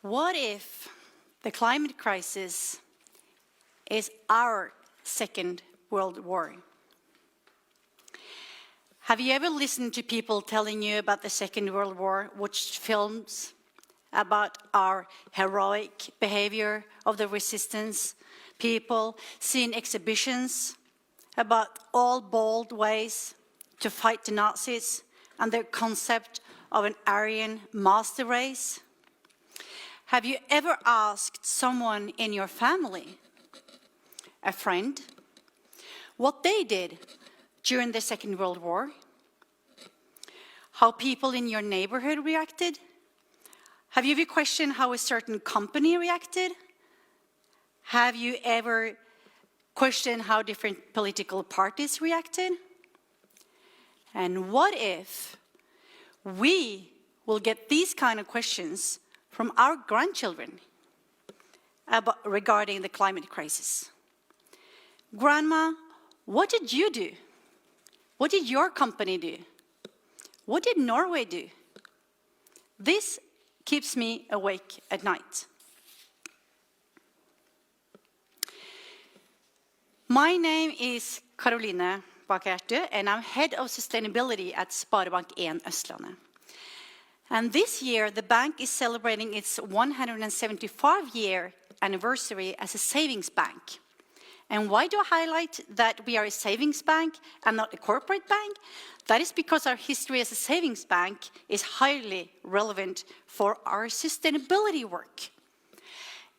What if the climate crisis is our second world war? Have you ever listened to people telling you about the Second World War, watched films about our heroic behavior of the resistance people, seen exhibitions about all bold ways to fight the Nazis and their concept of an Aryan master race? Have you ever asked someone in your family, a friend, what they did during the Second World War? How people in your neighborhood reacted? Have you ever questioned how a certain company reacted? Have you ever questioned how different political parties reacted? And what if we will get these kind of questions from our grandchildren regarding the climate crisis? Grandma, what did you do? What did your company do? What did Norway do? This keeps me awake at night. My name is Karoline Bakka Hjertø, and I'm head of sustainability at Sparebank Østlandet. And this year, the bank is celebrating its 175-year anniversary as a savings bank. And why do I highlight that we are a savings bank and not a corporate bank? That is because our history as a savings bank is highly relevant for our sustainability work.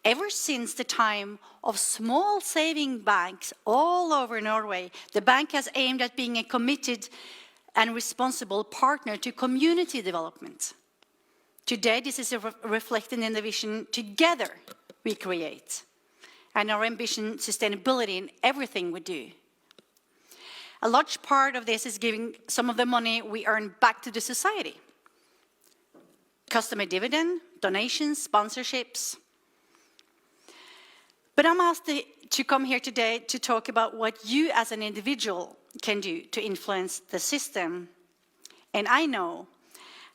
Ever since the time of small saving banks all over Norway, the bank has aimed at being a committed and responsible partner to community development. Today, this is reflected in the vision, "Together we create," and our ambition, sustainability in everything we do. A large part of this is giving some of the money we earn back to the society. Customer dividend, donations, sponsorships. But I'm asked to come here today to talk about what you as an individual can do to influence the system. And I know,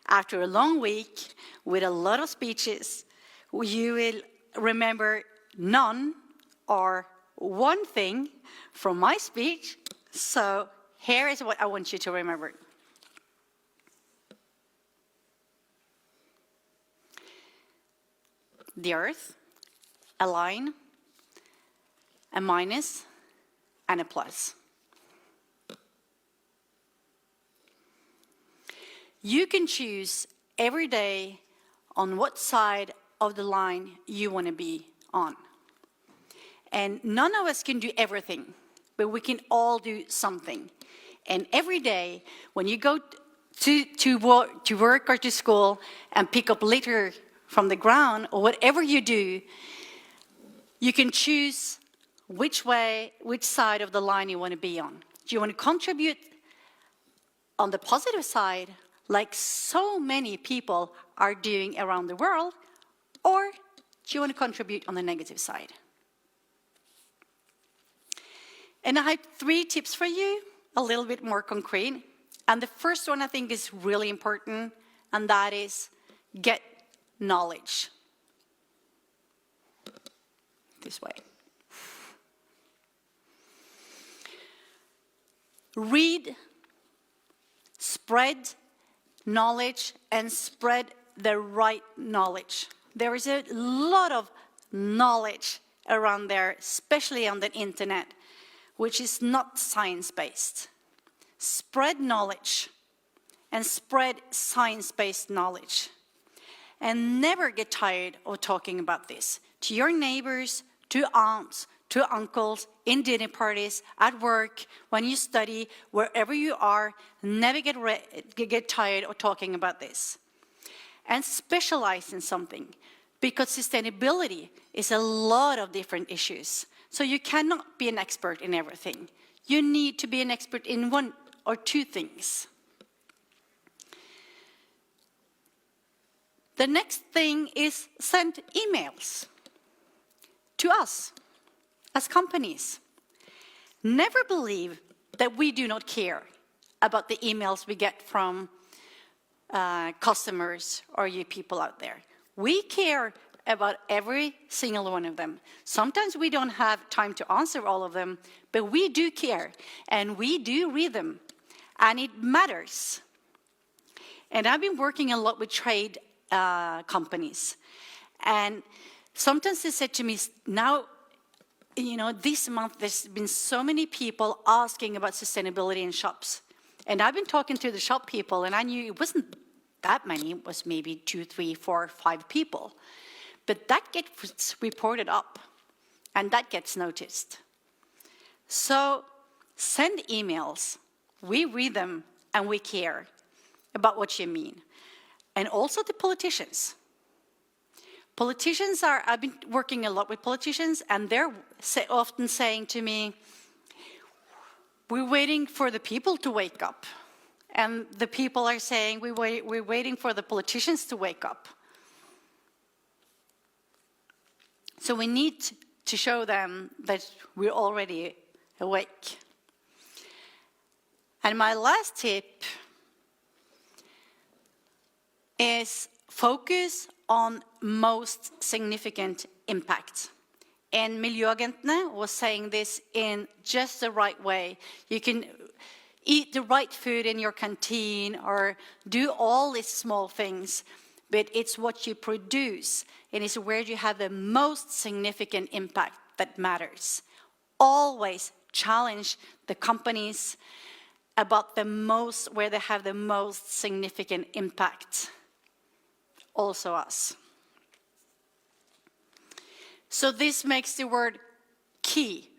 after a long week with a lot of speeches, you will remember none or one thing from my speech. So here is what I want you to remember. The Earth, a line, a minus, and a plus. You can choose every day on what side of the line you want to be on. And none of us can do everything, but we can all do something. And every day, when you go to work or to school and pick up litter from the ground, or whatever you do, you can choose which side of the line you want to be on. Do you want to contribute on the positive side, like so many people are doing around the world, or do you want to contribute on the negative side? And I have 3 tips for you, a little bit more concrete. And the first one I think is really important, and that is get knowledge. This way. Read, spread knowledge, and spread the right knowledge. There is a lot of knowledge around there, especially on the internet, which is not science-based. Spread knowledge and spread science-based knowledge. And never get tired of talking about this to your neighbors, to aunts, to uncles, in dinner parties, at work, when you study, wherever you are. Never get tired of talking about this. And specialize in something, because sustainability is a lot of different issues. So you cannot be an expert in everything. You need to be an expert in 1 or 2 things. The next thing is send emails to us as companies. Never believe that we do not care about the emails we get from customers or you people out there. We care about every single one of them. Sometimes we don't have time to answer all of them, but we do care, and we do read them, and it matters. And I've been working a lot with trade companies, and sometimes they said to me, now, you know, this month there's been so many people asking about sustainability in shops. And I've been talking to the shop people, and I knew it wasn't that many. It was maybe 2, 3, 4, 5 people. But that gets reported up, and that gets noticed. So send emails. We read them, and we care about what you mean. And also the politicians. I've been working a lot with politicians, and they're often saying to me, we're waiting for the people to wake up. And the people are saying, we're waiting for the politicians to wake up. So we need to show them that we're already awake. And my last tip is focus on most significant impact. And Miljøagentene was saying this in just the right way. You can eat the right food in your canteen or do all these small things, but it's what you produce and it's where you have the most significant impact that matters. Always challenge the companies about where they have the most significant impact. Also us. So this makes the word key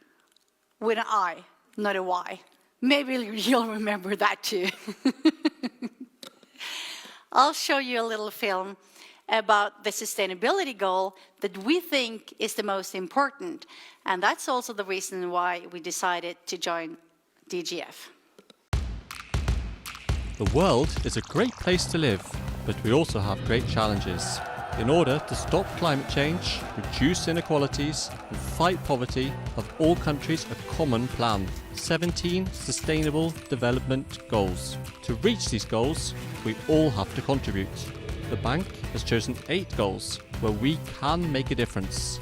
with an I, not a Y. Maybe you'll remember that too. I'll show you a little film about the sustainability goal that we think is the most important. And that's also the reason why we decided to join DGF. The world is a great place to live, but we also have great challenges. In order to stop climate change, reduce inequalities and fight poverty, have all countries a common plan. 17 Sustainable Development Goals. To reach these goals, we all have to contribute. The bank has chosen 8 goals where we can make a difference.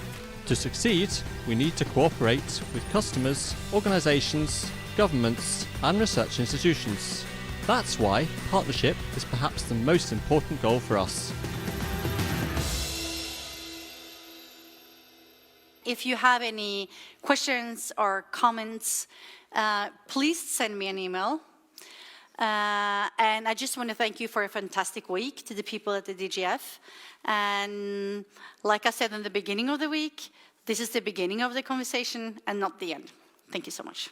To succeed, we need to cooperate with customers, organisations, governments and research institutions. That's why partnership is perhaps the most important goal for us. If you have any questions or comments, please send me an email. And I just want to thank you for a fantastic week to the people at the DGF. And like I said in the beginning of the week, this is the beginning of the conversation and not the end. Thank you so much.